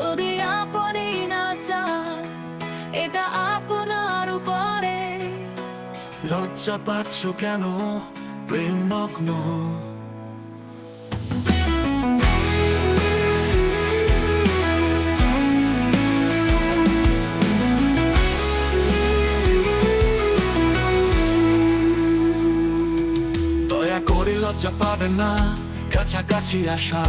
যদি আপনি না চান এটা আপনার উপরে। লজ্জা পাচ্ছ কেন প্রেম মগ্ন? দয়া করে লজ্জা পাবে না কাছাকাছি আসা।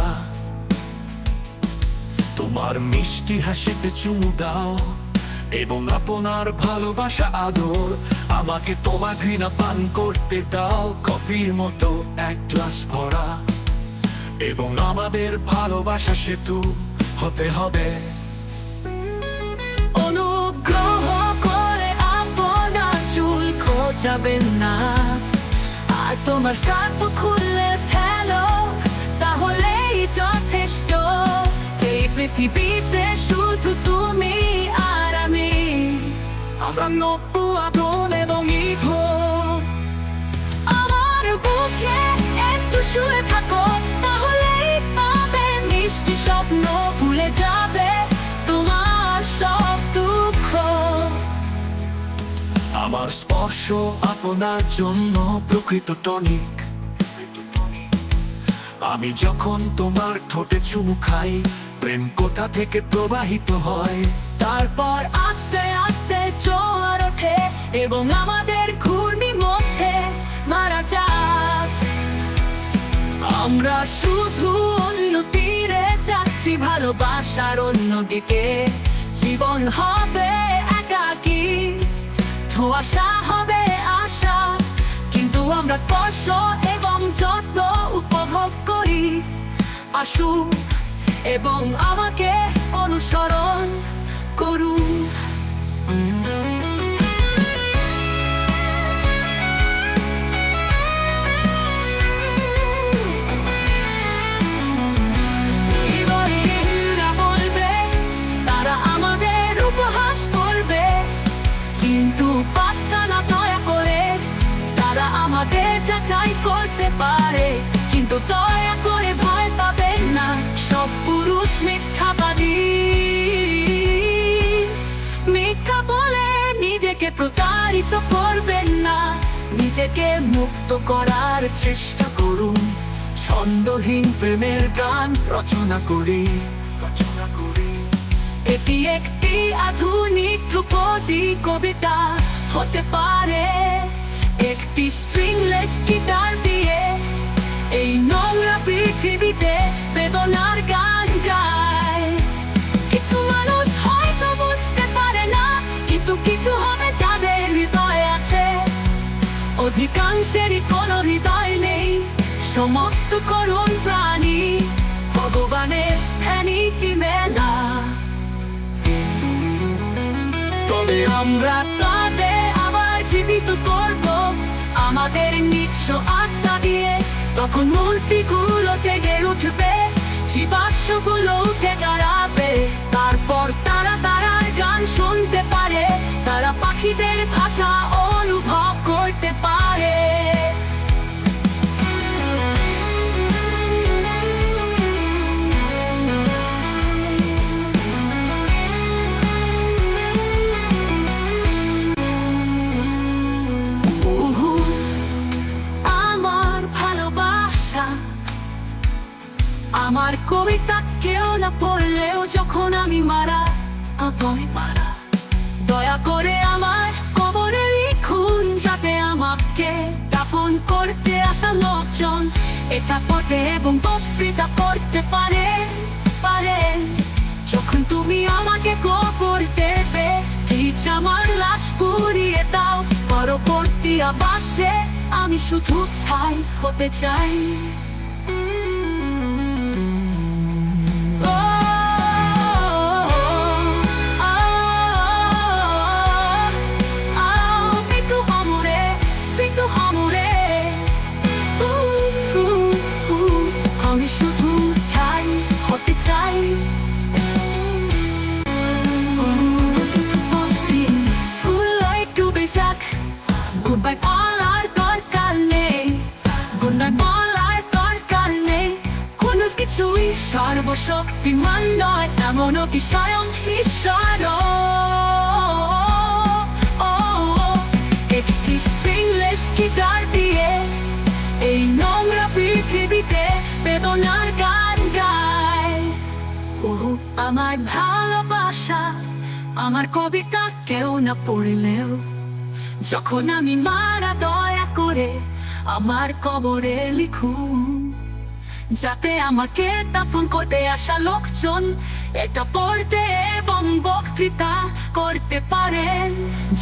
তোমার মিষ্টি হাসিতে চুমু দাও এবং আপনার ভালোবাসা আদর আমাকে তোমার ঘৃণা পান করতে দাও। কফির মতো এক গ্লাস ভরা এবং আমাদের ভালোবাসা সেতু হতে হবে। অনুগ্রহ করে আপনার চুল খোঁচাবেন না, আর তোমার স্কার্ফ খুললে ফেলো, তাহলেই যথেষ্ট। এই পৃথিবীতে শুধু তুমি আর আমি, আমরা নব্য আগুন এবং ইগো। আমার বুকে একটু শুয়ে থাকো, তাহলেই পাবে মিষ্টি স্বপ্ন, ভুলে যাবে তোমার সব দুঃখ। আমার স্পর্শ আপনার জন্য প্রকৃত টনিক। আমি যখন তোমার ঠোঁটে চুমু খাই, প্রেম কোথা থেকে প্রবাহিত হয়। তারপর আস্তে আস্তে জোয়ার ওঠে এবং আমাদের ঘূর্ণি মধ্যে মারা যাক। আমরা শুধু অন্য তীরে যাচ্ছি, ভালোবাসার অন্যদিকে। জীবন হবে একাকী, ধোঁয়াশা হবে আশা, কিন্তু আমরা স্পর্শ এবং যত্ন উপভোগ করি। আসুন এবং আমাকে অনুসরণ করুন। বিবাহীরা বলবে তারা আমাদের উপহাস করবে, কিন্তু পাত্তা না দয়া করে। তারা আমাদের যাচাই করতে পারে, কিন্তু দয়া করে ভয় পাবেন না। সব পুরুষ মিথ্যাবাদী, মিথ্যা বলে নিজেকে প্রতারিত করবেন না। নিজেকে মুক্ত করার চেষ্টা করুন। ছন্দহীন প্রেমের গান রচনা করি। এটি একটি আধুনিক ধ্রুপদী কবিতা হতে পারে, একটি স্ট্রিংলেস গিটার দিয়ে এই নোংরা পৃথিবীতে বেদনার গান গায়। কিছু মানুষ হয়তো বুঝতে পারে না, কিন্তু কিছু হবে যাদের হৃদয় আছে। অধিকাংশেরই কোনো হৃদয় নেই, সমস্ত করুণ প্রাণী ভগবানের ফ্যানিটি মেলা। তবে আমরা তাদের আবার জীবিত করব আমাদের নিঃস্ব আত্মা দিয়ে। তখন মূর্তিগুলো জেগে উঠবে, জীবাশ্মগুলো উঠে দাঁড়াবে। তারপর তারা তারার গান শুনতে পারে, তারা পাখিদের ভাষা অনুভব করতে পারে। আমার কবিতা কেউ না পড়লেও যখন আমি মারা, দয়া করে আমার কবরে লিখুন, যাতে আমাকে দাফন করতে আসা লোকজন এটা পড়তে এবং বক্তৃতা করতে পারে। যখন তুমি আমাকে কবর দেবে, প্লিজ আমার লাশ পুড়িয়ে দাও। পরবর্তী আবাসে আমি শুধু ছাই হতে চাই। আমি শুধু চাই হতে চাই। ফুল একটু বেশাক, গুড বাই বলার দরকার নেই। Good night. সর্বশক্তিমান নয় এমনও কি স্বয়ং ঈশ্বর একটি স্ট্রিংলেস গিটার দিয়ে এই নোংরা পৃথিবীতে বেদনার গান গায়। আমার ভালোবাসা আমার কবিতা কেউ না পড়লেও যখন আমি মারা দয়া করে আমার কবরে লিখুন, যাতে আমাকে দাফন করতে আসা লোকজন এটা পড়তে এবং বক্তৃতা করতে পারেন।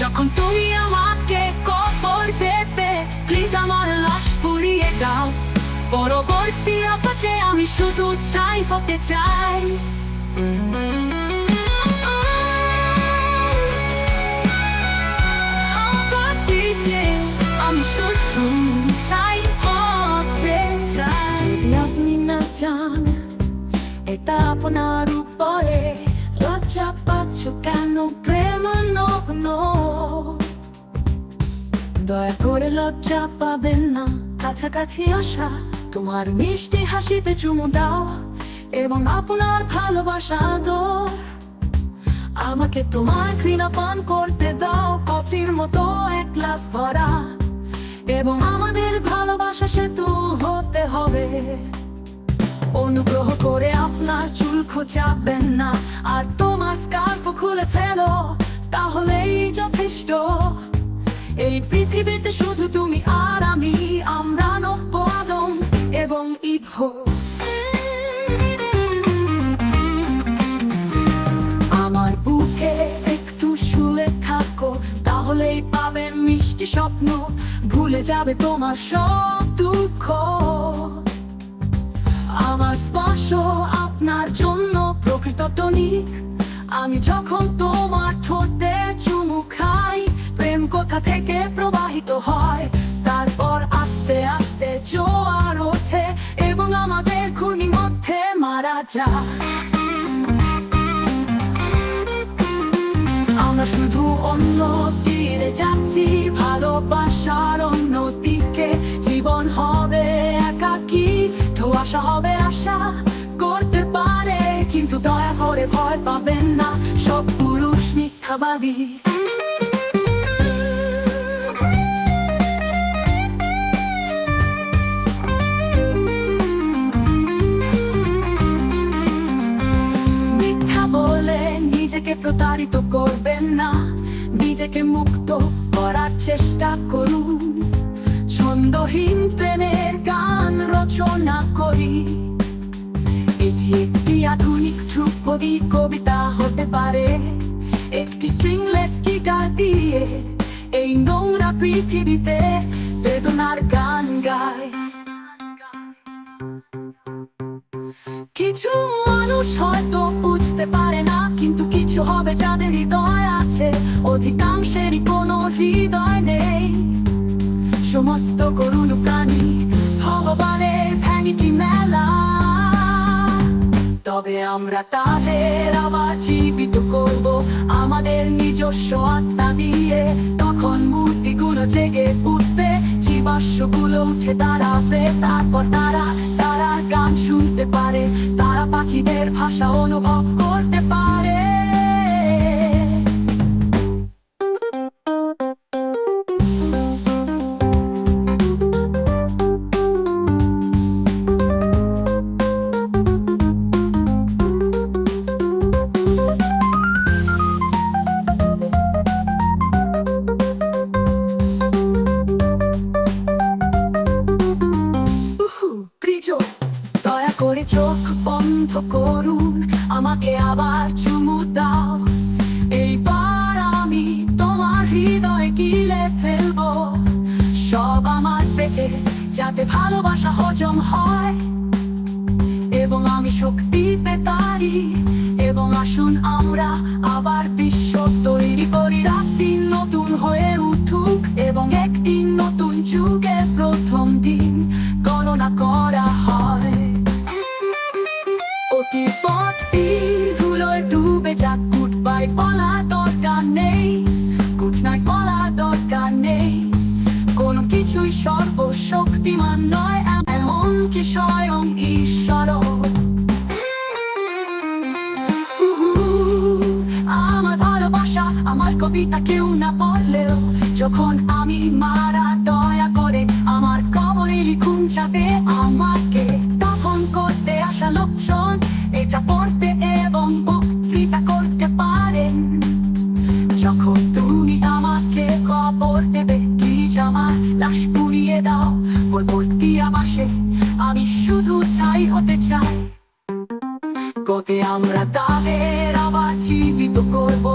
যখন তুমি আমাকে কবর দেবে প্লিজ আমার লাশ পুড়িয়ে দাও, পরবর্তী আকাশে আমি শুধু ছাই হতে চাই। আমি শুধু ছাই হতে চাই। যদি আপনি না চান এটা আপনার উপরে, লজ্জা পাচ্ছ কেন প্রেম নগ্ন? দয়া করে লজ্জা পাবেন না, কাছাকাছি আসা তোমার মিষ্টি হাসিতে চুমু দাও এবং আপনার ভালোবাসা আদর আমাকে তোমার ঘৃণা পান করতে দাও। কফির মতো এক গ্লাস ভরা এবং আমাদের ভালোবাসা সেতু হতে হবে। অনুগ্রহ করে আপনার চুল খোঁচাবেন না আর তোমার স্কার্ফ খুলে ফেলো, তাহলেই যথেষ্ট। এই পৃথিবীতে শুধু তুমি আর আমি, আমরা নব্য আদম এবং ইভ। আমার বুকে একটু শুয়ে থাকো, তাহলেই পাবে মিষ্টি স্বপ্ন, ভুলে যাবে তোমার সব দুঃখ। আমার স্পর্শ আপনার জন্য প্রকৃত টনিক, আমি যখন তোমার ঠোঁটে চুমু খাই প্রেম কোথা থেকে প্রবাহিত হয়, তারপর আস্তে আস্তে জোয়ার ওঠে এবং আমাদের ঘূর্ণির মধ্যে মারা যায়। আমরা শুধু অন্য তীরে যাচ্ছি, ভালোবাসার অন্য দিকে। জীবন হবে একাকী, ধোঁয়াশা হবে আশা করতে পারে, কিন্তু দয়া করে ভয় পাবেন না, সব পুরুষ মিথ্যাবাদী। মিথ্যা বলে নিজেকে প্রতারিত করবেন না, নিজেকে মুক্ত করার চেষ্টা করুন। ছন্দহীন প্রেমের গান রচনা করি, এটি একটি আধুনিক ধ্রুপদী কবিতা হতে পারে। একটি স্ট্রিংলেস গিটার দিয়ে এই নোংরা পৃথিবীতে বেদনার গান গায়। কিছু মানুষ হয়তো বুঝতে পারে না, কিন্তু কিছু হবে যাদের হৃদয় আছে, অধিকাংশেরই কোনো হৃদয় নেই। সমস্ত করুণ প্রাণী ভগবানের ভ্যানিটি মেলা, তবে আমরা তাদের আবার জীবিত করব আমাদের নিজস্ব আত্মা দিয়ে। তখন মূর্তিগুলো জেগে উঠবে, জীবাশ্মগুলো উঠে দাঁড়াবে, তারপর তারা গান শুনতে পারে, তারা পাখিদের ভাষা অনুভব করতে পারে। দয়া করে চোখ বন্ধ করুন, আমাকে আবার চুমু দাও। এইবার আমি তোমার হৃদয় গিলে ফেলবো, সব আমার পেটে, যাতে ভালোবাসা হজম হয় এবং আমি শক্তি পেতারি। এবং আসুন আমরা আবার বিশ্ব তৈরি করি, রাতটি নতুন হয়ে উঠুক এবং একটি নতুন যুগের প্রথম দিন গণনা করা হয়। অতি পথটি ধুলোয় ডুবে যাক, গুড বাই বলা দরকার নেই, গুড নাইট বলা দরকার নেই। কোনো কিছুই সর্বশক্তিমান নয়, এমনকি স্বয়ং ঈশ্বর। ছবিটা কেউ না বললেও যখন আমি মারা দয়া করে আমার কবরে লিখুন যাবে আমাকে তখন করতে আসা লোকজন এটা পড়তে এবং বক্তৃতা করতে পারেন যখন তুমি আমাকে কবর দেবে কি জামা লাশ পুড়িয়ে দাও পরবর্তী আবাসে আমি শুধু ছাই হতে চাই কোতে আমরা তাদের আবার জীবিত করব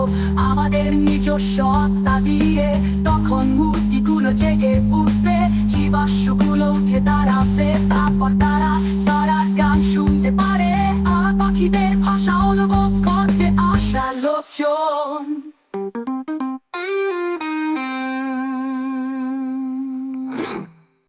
আমাদের নিজস্ব আত্মা দিয়ে তখন মূর্তিগুলো জেগে উঠবে জীবাশ্মগুলো উঠে দাঁড়াবে তারপর তারা গান শুনতে পারে আর পাখিদের ভাষা অনুভব করতে আসা লোকজন